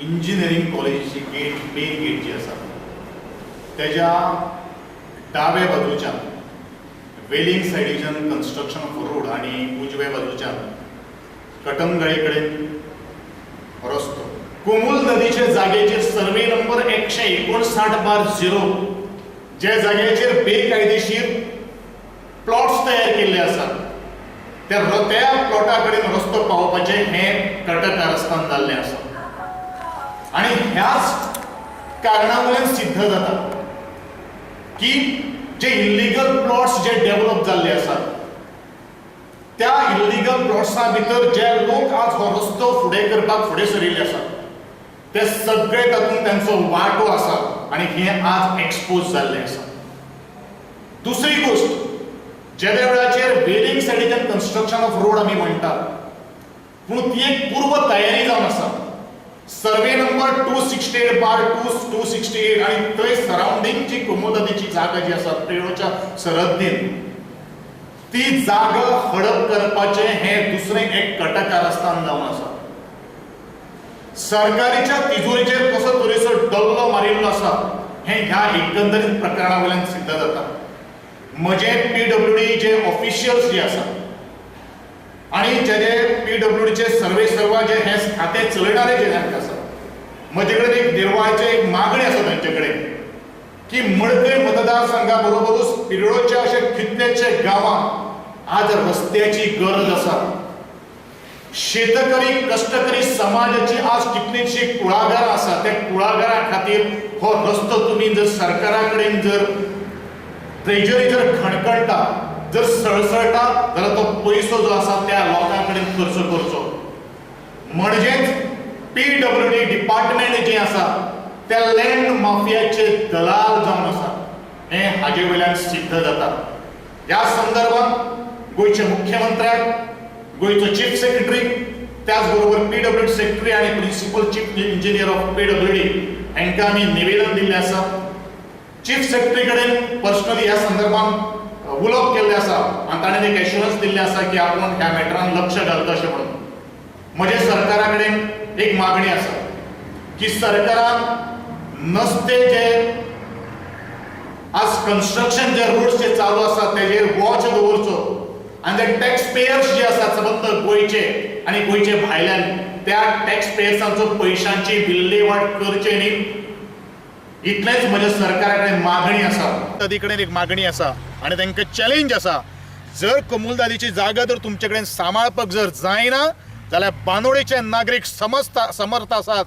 Engineering कॉलेजीची main gate जी आसा तेज्या दावे बाजूच्यान वेलिंग सायडीच्यान कन्स्ट्रक्शन ऑफ रोड आणि उजव्या बाजूच्यान कटमगाळी कडेन रस्तो कोमूल नदीचे जागेचेर सर्वे नंबर 159/0 जे जाग्याचेर बेकायदेशीर प्लॉट्स तयार केल्ले आसात त्या प्लॉटा कडेन रस्तो पावोवपाचे हे कारस्थान जाल्लें आसा आणि ह्याच कारणावयल्यान सिद्ध जाता की जे इल्लीगल प्लॉट्स जे डेव्हलप जाल्ले आसात त्या इल्लीगल प्लॉट्सा भितर जे लोक आज हो रस्तो फुडें करपाक फुडें सरिल्ले आसात ते सगळे तातूंत तांचो वांटो आसा आणि हे आज एक्सपोज जाल्ले आसा. दुसरी गोष्ट ज्या वेळाचेर वेलिंग सायडीच्यान कन्स्ट्रक्शन ऑफ रोड आमी म्हणटात पूण ती एक पूर्व तयारी जावन आसा. सर्वे नंबर 268/268 आणि थंय सराउंडिंग जी कोमूल नदीची जागा जी आसा पेडोच्या सरहद्दीन ती जागा हडप करपाचें हें दुसरें एक कारस्थान जावन आसा. सरकारीच्या तिजोरीचेर कसो तरेचो डल्लो मारिल्लो आसा हें ह्या एकंदरीत प्रकरणा वयल्यान सिद्ध जाता. म्हजे PWD जे ऑफिशियल्स जे आसा आणि जे PWDचे सर्वा जे हे खातें चलयणारे जे आसा म्हजे कडेन एक देवळाचे एक मागणी आसा तांचे कडेन की मडकय मतदारसंघा बरोबरूच पिरडोच्या अशे कितलेशे गांवांत आज रस्त्याची गरज आसा. शेतकरी कष्टकरी समाजाची आज कितलीशी कुळागरां आसा त्या कुळागरां खातीर हो रस्तो तुमी जर सरकारा कडेन जर ट्रेजरी जर खणखणटा जर सळसळटा जाल्यार तो पयसो जो आसा त्या लोकां कडेन खर्च करचो. म्हणजेच PWD डिपार्टमेंट जे आसा त्या लँड माफियाचे दलाल जावन आसा हें हाजे वयल्यान सिद्ध जाता. ह्या संदर्भात गोंयचे मुख्यमंत्र्याक गोंयचो चीफ सेक्रेटरी त्याच बरोबर PWD सेक्रेटरी आणि principal chief engineer of PWD हांकां आमी निवेदन दिल्लें आसा. चीफ सेक्रेटरी कडेन पर्सनली ह्या संदर्भात उलोवप केल्लें आसा आनी ताणें एक एश्युरन्स दिल्लें आसा की आपूण ह्या मॅटरान लक्ष घालता अशें म्हणून. म्हजे सरकारा कडेन एक मागणी आसा की सरकारान नसते जे आज कन्स्ट्रक्शन जे रोड्स जे चालू आसा तेजेर वॉच दवरचो आणि ते टॅक्स पेयर्स जे आसात सबंद गोंयचे आणि गोंयचे भायल्यान त्या टॅक्स पेयर्सांचो पयशांची विल्हेवाट करचे न्ही इतलेंच म्हज्या सरकारा कडेन मागणी आसा. नदी कडेन एक मागणी आसा आणि तांकां चॅलेंज आसा जर कोमूल नदीची जागा जर तुमचे कडेन सांबाळपाक जर जायना जाल्यार बांदोडेचे नागरीक समर्थ आसात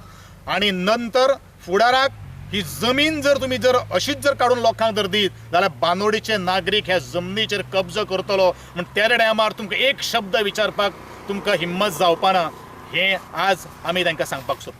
आणि नंतर फुडाराक ही जमीन जर तुम्ही जर अशीच जर काढून लोकांक जर दीत जाल्यार बांदोडेचे नागरीक ह्या जमनीचेर कब्जो करतलो म्हण त्या टायमार तुमकां एक शब्द विचारपाक तुमकां हिम्मत जावपाना हें आज आमी तांकां सांगपाक सोदता.